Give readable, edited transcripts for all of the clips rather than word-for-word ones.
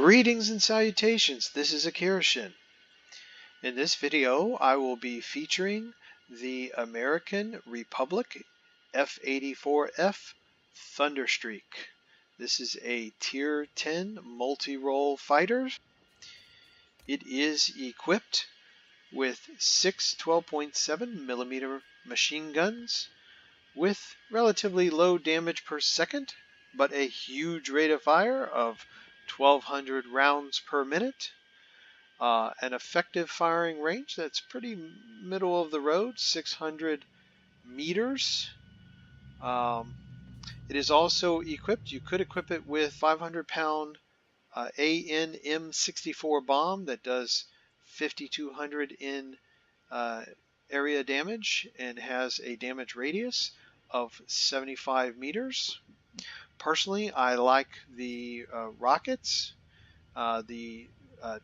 Greetings and salutations, this is Akirishin. In this video I will be featuring the American Republic F-84F Thunderstreak. This is a Tier 10 multi-role fighter. It is equipped with 6 12.7mm machine guns with relatively low damage per second, but a huge rate of fire of 1,200 rounds per minute, an effective firing range that's pretty middle of the road, 600 meters. It is also equipped, you could equip it with 500-pound AN-M64 bomb that does 5,200 in area damage and has a damage radius of 75 meters. Personally, I like the rockets, the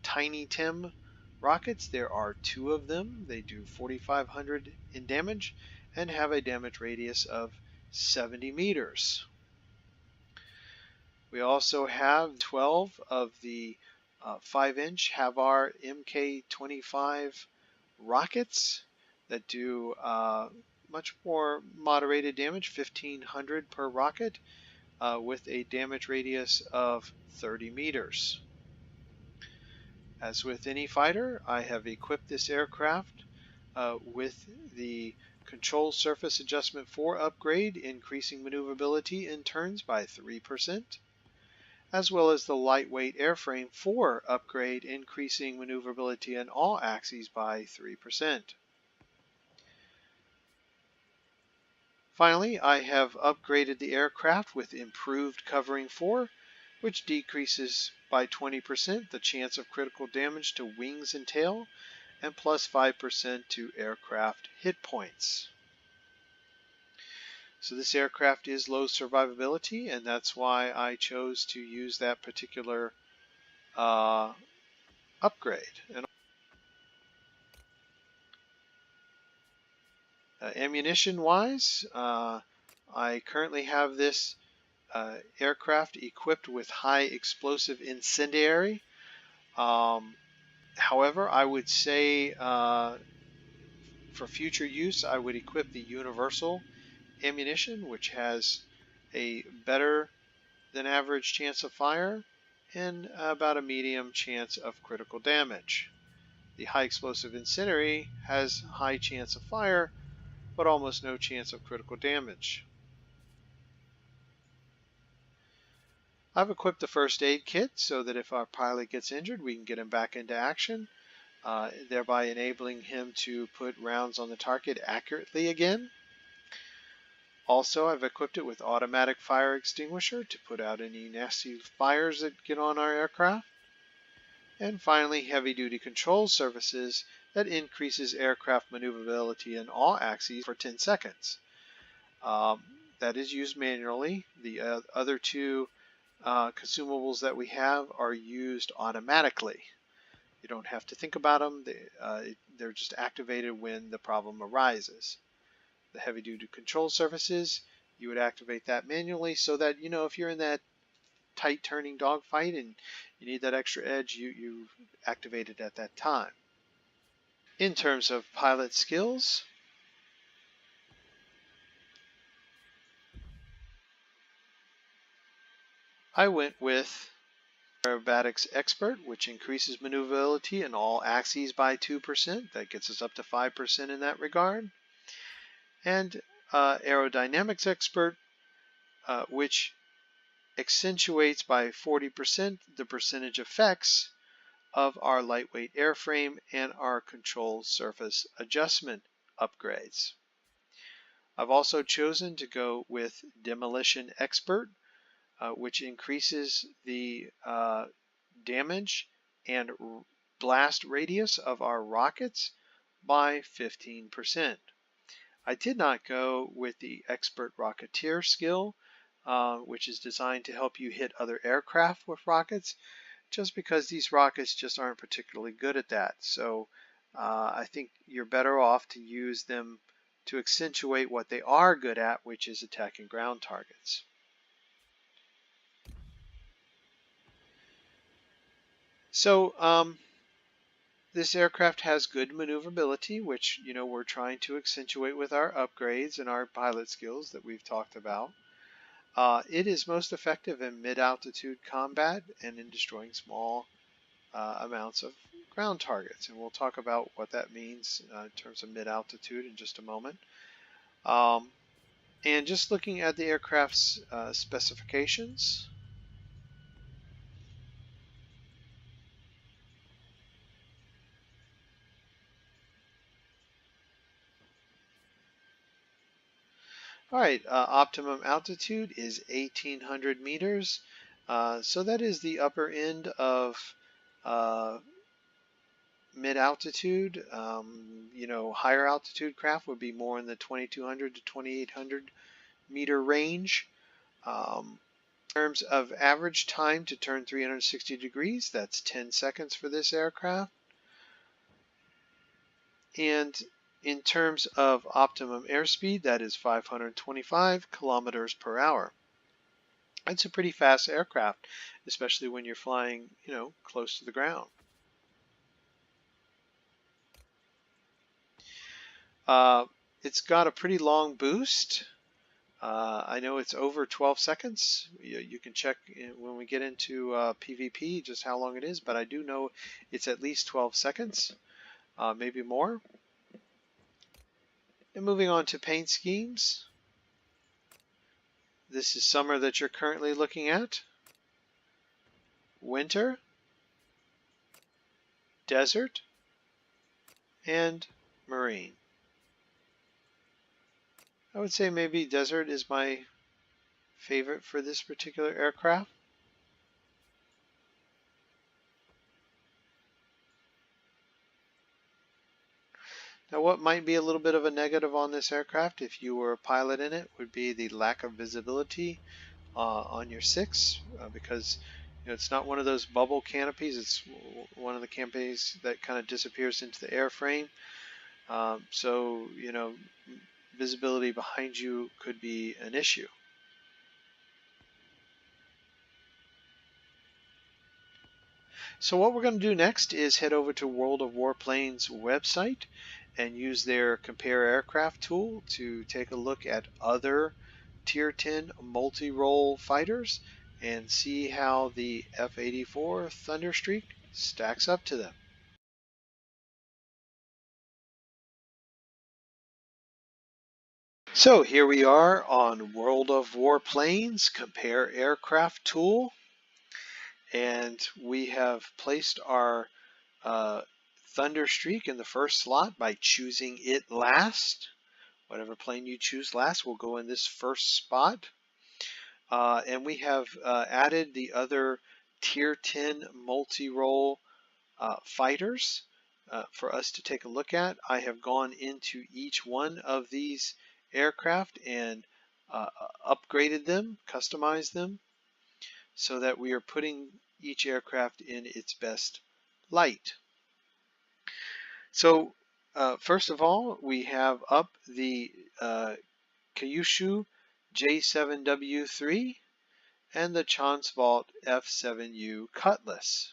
Tiny Tim rockets. There are 2 of them. They do 4,500 in damage and have a damage radius of 70 meters. We also have 12 of the 5-inch Havar MK25 rockets that do much more moderated damage, 1,500 per rocket, with a damage radius of 30 meters. As with any fighter, I have equipped this aircraft with the Control Surface Adjustment 4 upgrade, increasing maneuverability in turns by 3%, as well as the Lightweight Airframe 4 upgrade, increasing maneuverability in all axes by 3%. Finally, I have upgraded the aircraft with Improved Covering 4, which decreases by 20% the chance of critical damage to wings and tail, and plus 5% to aircraft hit points. So this aircraft is low survivability, and that's why I chose to use that particular upgrade. And ammunition-wise, I currently have this aircraft equipped with high explosive incendiary. However, I would say for future use I would equip the universal ammunition, which has a better than average chance of fire and about a medium chance of critical damage. The high explosive incendiary has high chance of fire but almost no chance of critical damage. I've equipped the first aid kit so that if our pilot gets injured, we can get him back into action, thereby enabling him to put rounds on the target accurately again. Also, I've equipped it with automatic fire extinguisher to put out any nasty fires that get on our aircraft. And finally, heavy-duty control surfaces that increases aircraft maneuverability in all axes for 10 seconds. That is used manually. The other 2 consumables that we have are used automatically. You don't have to think about them. They're just activated when the problem arises. The heavy-duty control surfaces, you would activate that manually so that, you know, if you're in that tight turning dogfight and you need that extra edge, you activate it at that time. In terms of pilot skills, I went with Aerobatics Expert, which increases maneuverability in all axes by 2%. That gets us up to 5% in that regard. And Aerodynamics Expert, which accentuates by 40% the percentage effects of our lightweight airframe and our control surface adjustment upgrades. I've also chosen to go with Demolition Expert, which increases the damage and blast radius of our rockets by 15%. I did not go with the Expert Rocketeer skill, which is designed to help you hit other aircraft with rockets, just because these rockets just aren't particularly good at that. So I think you're better off to use them to accentuate what they are good at, which is attacking ground targets. So this aircraft has good maneuverability, which we're trying to accentuate with our upgrades and our pilot skills that we've talked about. It is most effective in mid-altitude combat and in destroying small amounts of ground targets, and we'll talk about what that means in terms of mid-altitude in just a moment. And just looking at the aircraft's specifications. All right, optimum altitude is 1,800 meters. So that is the upper end of mid-altitude. Higher altitude craft would be more in the 2,200 to 2,800 meter range. In terms of average time to turn 360 degrees, that's 10 seconds for this aircraft. And in terms of optimum airspeed, that is 525 kilometers per hour. It's a pretty fast aircraft, especially when you're flying, close to the ground. It's got a pretty long boost. I know it's over 12 seconds. You can check when we get into PvP just how long it is, but I do know it's at least 12 seconds, maybe more. And moving on to paint schemes. This is summer that you're currently looking at. Winter, desert, and marine. I would say maybe desert is my favorite for this particular aircraft. Now, what might be a little bit of a negative on this aircraft if you were a pilot in it would be the lack of visibility on your 6, because it's not one of those bubble canopies. It's one of the canopies that kind of disappears into the airframe. So visibility behind you could be an issue. So what we're going to do next is head over to World of Warplanes website and use their Compare Aircraft tool to take a look at other Tier 10 multi-role fighters and see how the F-84 Thunderstreak stacks up to them. So here we are on World of Warplanes Compare Aircraft tool, and we have placed our Thunderstreak in the first slot by choosing it last. Whatever plane you choose last will go in this first spot. And we have added the other Tier 10 multi-role fighters for us to take a look at. I have gone into each one of these aircraft and upgraded them, customized them, so that we are putting each aircraft in its best light. So first of all, we have up the Kyushu J7W3 and the Chansvault F7U Cutlass.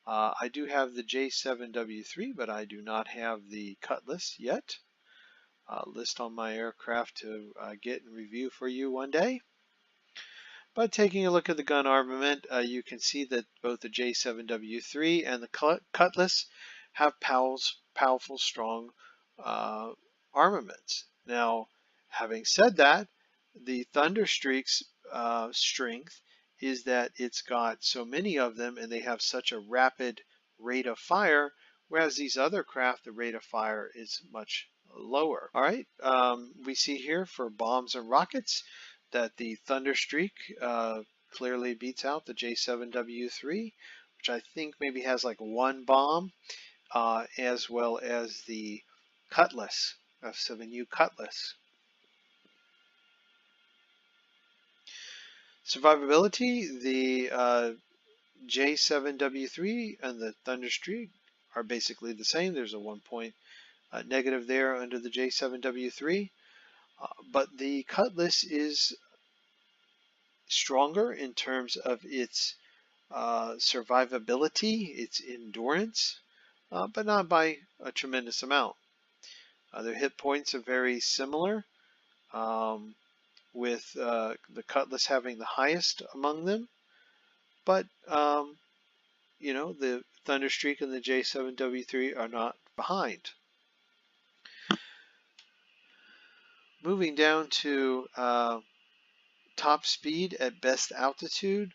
I do have the J7W3, but I do not have the Cutlass yet. List on my aircraft to get and review for you one day. But taking a look at the gun armament, you can see that both the J7W3 and the Cutlass have powerful, strong armaments. Now, having said that, the Thunderstreak's strength is that it's got so many of them and they have such a rapid rate of fire, whereas these other craft, the rate of fire is much lower. All right, we see here for bombs and rockets that the Thunderstreak clearly beats out the J7W3, which I think maybe has like one bomb, as well as the Cutlass, F7U Cutlass. Survivability, the J7W3 and the Thunderstreak are basically the same. There's a 1 point negative there under the J7W3, but the Cutlass is stronger in terms of its survivability, its endurance, but not by a tremendous amount. Their hit points are very similar, with the Cutlass having the highest among them, but you know, the Thunderstreak and the J7W3 are not behind. Moving down to top speed at best altitude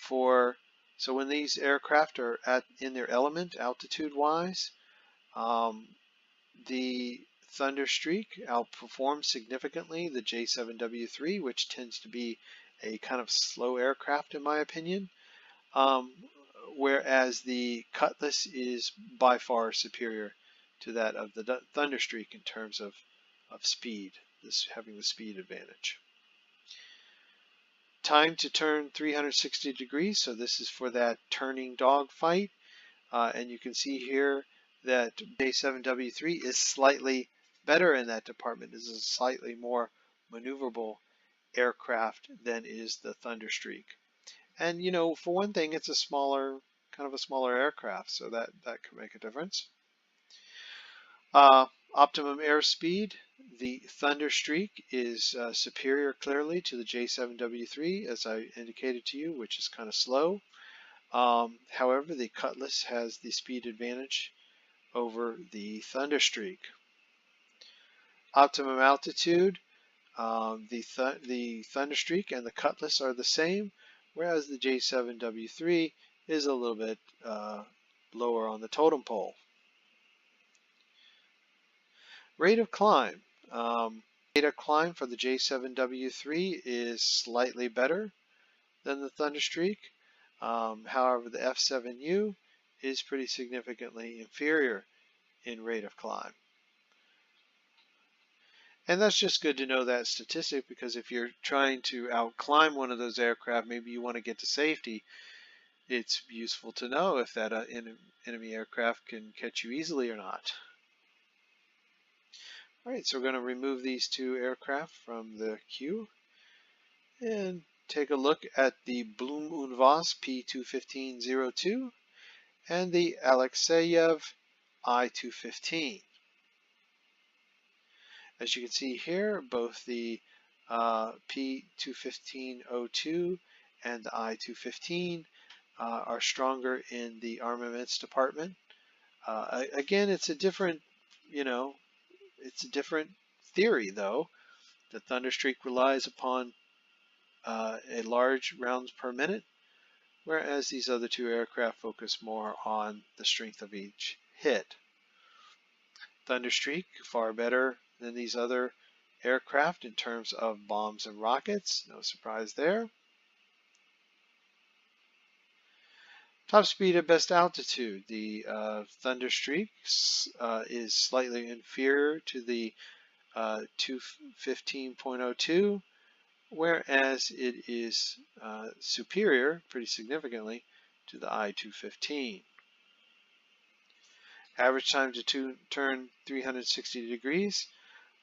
so when these aircraft are in their element altitude wise, the Thunderstreak outperforms significantly the J7W3, which tends to be a kind of slow aircraft in my opinion, whereas the Cutlass is by far superior to that of the Thunderstreak in terms of speed, having the speed advantage. Time to turn 360 degrees, so this is for that turning dogfight, and you can see here that J7W3 is slightly better in that department. This is a slightly more maneuverable aircraft than is the Thunderstreak. And you know, for one thing, it's a smaller, kind of a smaller aircraft, so that could make a difference. Optimum airspeed, the Thunderstreak is superior clearly to the J7W3, as I indicated to you, which is kind of slow. However, the Cutlass has the speed advantage over the Thunderstreak. Optimum altitude, the Thunderstreak and the Cutlass are the same, whereas the J7W3 is a little bit lower on the totem pole. Rate of climb. Rate of climb for the J7W3 is slightly better than the Thunderstreak. However, the F7U is pretty significantly inferior in rate of climb. And that's just good to know that statistic, because if you're trying to outclimb one of those aircraft, maybe you want to get to safety, it's useful to know if that enemy aircraft can catch you easily or not. Alright, so we're going to remove these two aircraft from the queue and take a look at the Blum und Voss P215-02 and the Alexeyev I-215. As you can see here, both the P215-02 and the I-215 are stronger in the armaments department. Again, it's a different, you know, it's a different theory though. The Thunderstreak relies upon a large rounds per minute, whereas these other two aircraft focus more on the strength of each hit. Thunderstreak far better than these other aircraft in terms of bombs and rockets, no surprise there. Top speed at best altitude, the Thunderstreak is slightly inferior to the 215.02, whereas it is superior pretty significantly to the I-215. Average time to turn 360 degrees.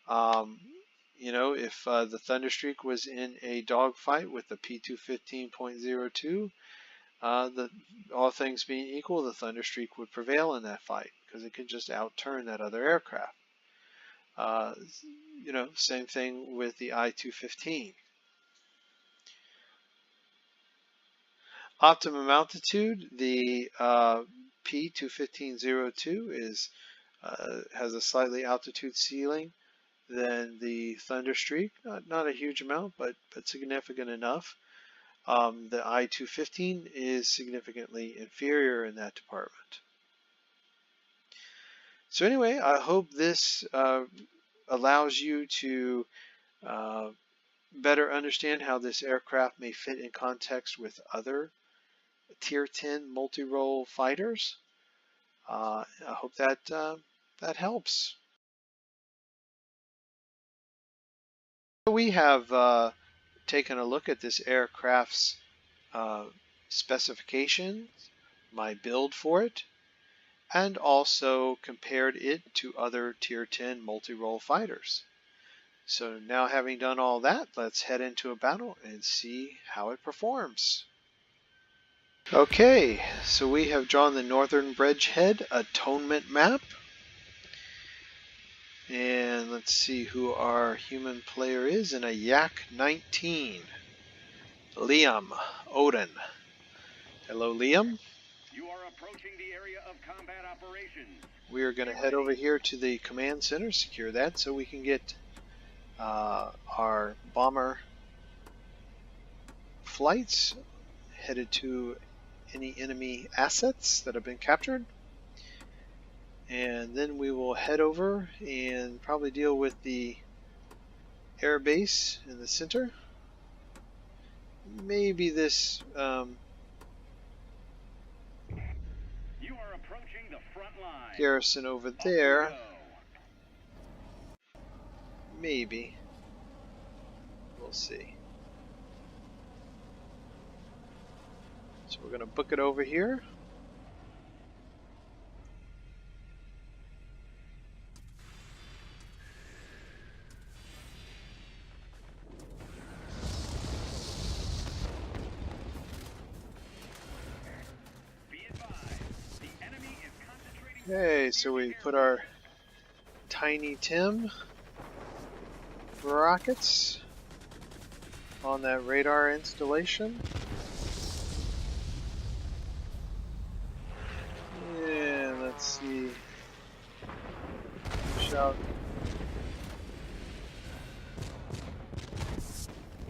You know, if the Thunderstreak was in a dogfight with the P215.02, all things being equal, the Thunderstreak would prevail in that fight because it can just outturn that other aircraft. You know, same thing with the I-215. Optimum altitude, the P215-02 has a slightly altitude ceiling than the Thunderstreak. Not a huge amount, but significant enough. The I-215 is significantly inferior in that department. So anyway, I hope this allows you to better understand how this aircraft may fit in context with other Tier 10 multi-role fighters. I hope that that helps. We have taken a look at this aircraft's specifications, my build for it, and also compared it to other Tier 10 multi-role fighters. So now, having done all that, let's head into a battle and see how it performs. Okay, so we have drawn the Northern Bridgehead Atonement map. And let's see who our human player is in a Yak 19. Liam Odin. Hello, Liam. You are approaching the area of combat operations. We are going to head over here to the command center, secure that so we can get our bomber flights headed to any enemy assets that have been captured. And then we will head over and probably deal with the air base in the center. Maybe this You are approaching the front line. garrison over there. Maybe. We'll see. So we're going to book it over here. Okay, so we put our Tiny Tim rockets on that radar installation. And let's see. Shout.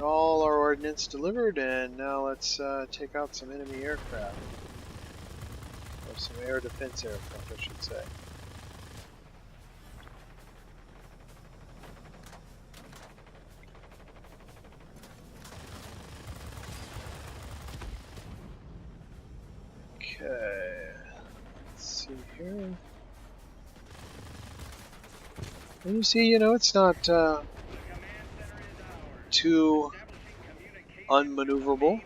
All our ordnance delivered, and now let's take out some enemy aircraft. Or some air defense aircraft, I should say. Okay, let's see here. And you see, it's not too unmaneuverable.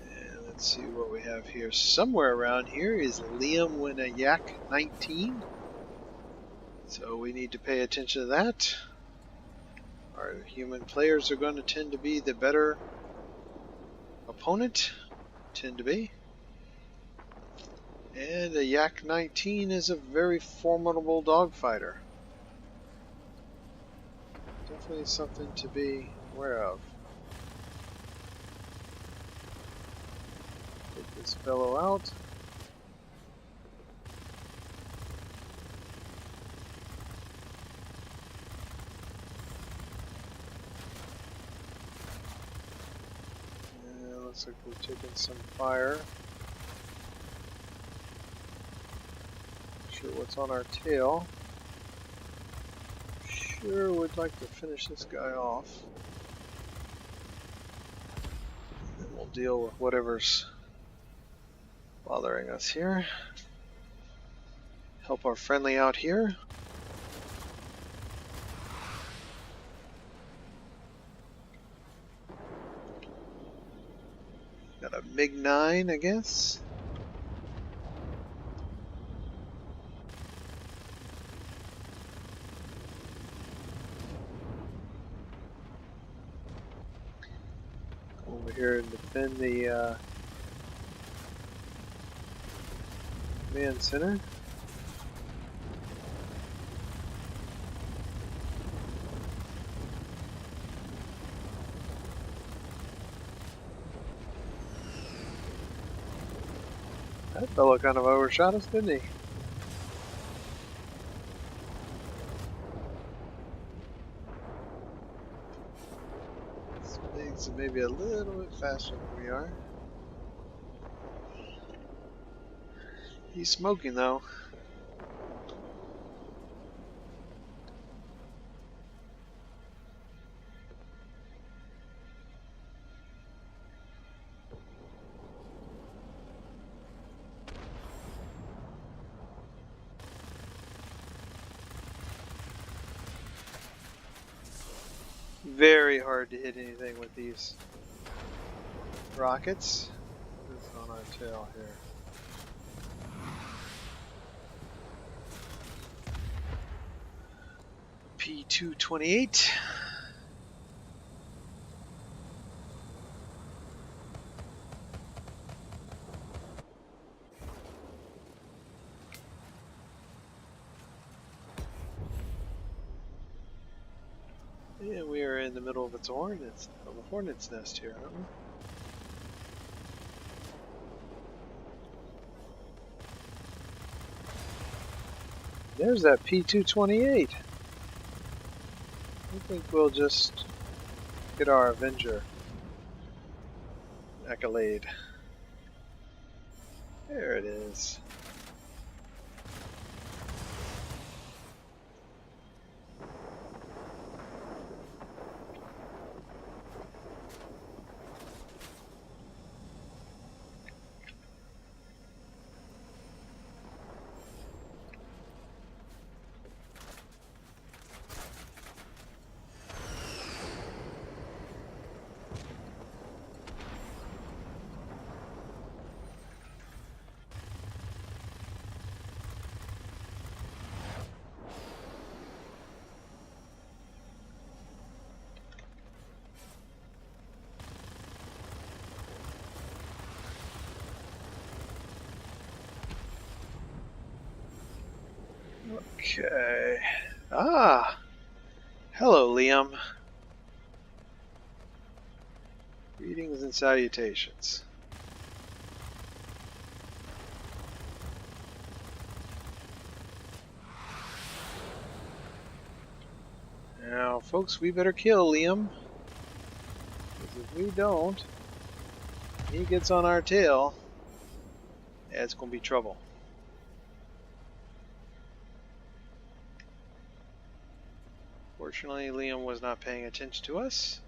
And let's see what we have here. Somewhere around here is Liam with a Yak 19. So we need to pay attention to that. Our human players are going to tend to be the better opponent. Tend to be. And a Yak 19 is a very formidable dogfighter. Definitely something to be aware of. Take this fellow out. Yeah, looks like we've taken some fire. Not sure what's on our tail. Sure would like to finish this guy off. And then we'll deal with whatever's bothering us here. Help our friendly out here. Got a MiG-9, I guess. Over here and defend the command center. That fellow kind of overshot us, didn't he? This thing's maybe a little bit faster than we are. He's smoking though. Very hard to hit anything with these rockets. What's on our tail here? P228. in the middle of a hornet's nest here, aren't we? There's that P-228. I think we'll just get our Avenger accolade. There it is. Okay. Ah! Hello, Liam. Greetings and salutations. Now, folks, we better kill Liam. Because if we don't, he gets on our tail, it's going to be trouble. Fortunately, Liam was not paying attention to us,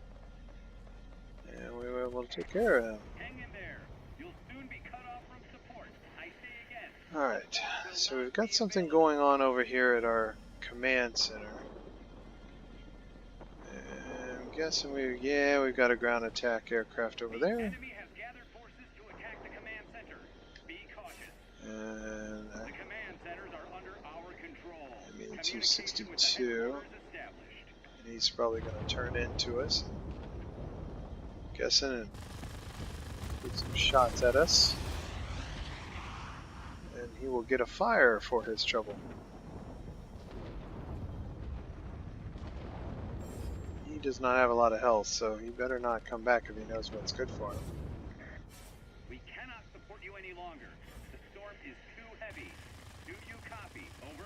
and we were able to take care of him. Hang in there. You'll soon be cut off from support. I say again. Alright, so we've got something going on over here at our command center. And I'm guessing we've got a ground attack aircraft over there. Enemy has gathered forces to attack the command center. Be cautious. And The command centers are under our control. I mean Communication with the 262, headquarters established. and he's probably going to turn into us. Guessing and get some shots at us. And he will get a fire for his trouble. He does not have a lot of health, so he better not come back if he knows what's good for him. We cannot support you any longer. The storm is too heavy. Do you copy? Over.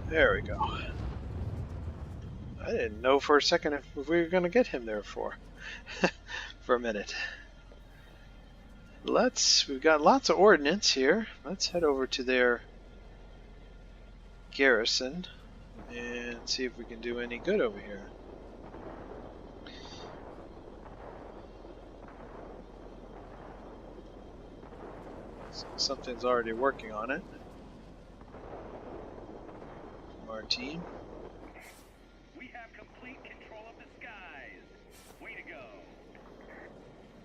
There we go. I didn't know for a second if we were going to get him there for a minute. We've got lots of ordnance here. Let's head over to their garrison and see if we can do any good over here. So something's already working on it from our team. We have complete control of the skies. Way to go.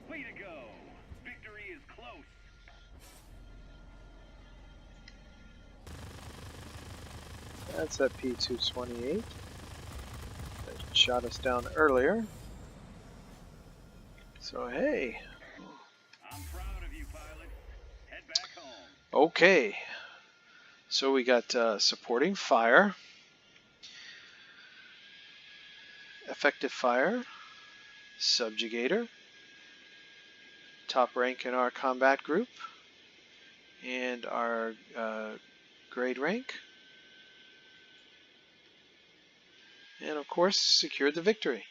Way to go. Victory is close. That's that P-228 that shot us down earlier. So hey. I'm proud of you, pilot. Head back home. Okay. So we got supporting fire, effective fire, subjugator, top rank in our combat group, and our grade rank, and of course secured the victory.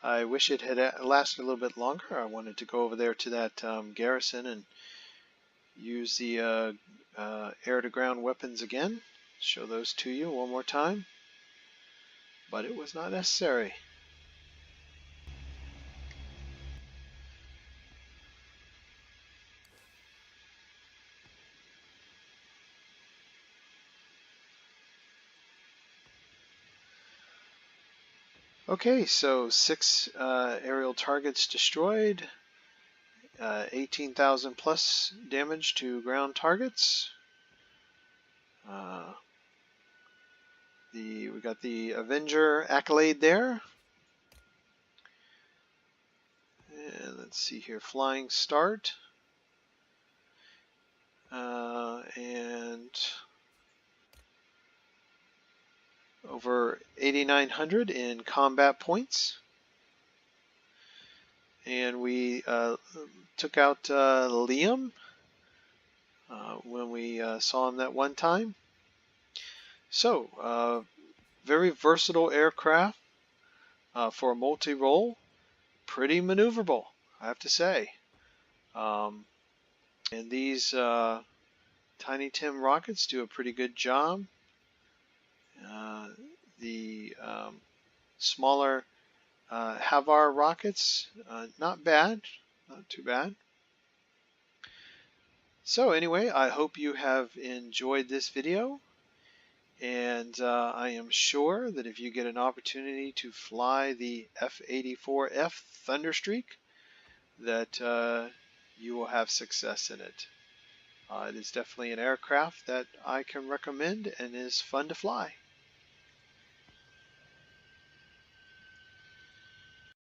I wish it had lasted a little bit longer. I wanted to go over there to that garrison and use the air-to-ground weapons again. Show those to you one more time. But it was not necessary. Okay, so 6 aerial targets destroyed, 18,000 plus damage to ground targets. We got the Avenger accolade there. And let's see here, flying start. And over 8,900 in combat points. And we took out Liam when we saw him that one time. So, very versatile aircraft for a multi-role. Pretty maneuverable, I have to say. And these Tiny Tim rockets do a pretty good job. The smaller Havar rockets, not bad, not too bad. So anyway, I hope you have enjoyed this video, and I am sure that if you get an opportunity to fly the F-84F Thunderstreak, that you will have success in it. It is definitely an aircraft that I can recommend and is fun to fly.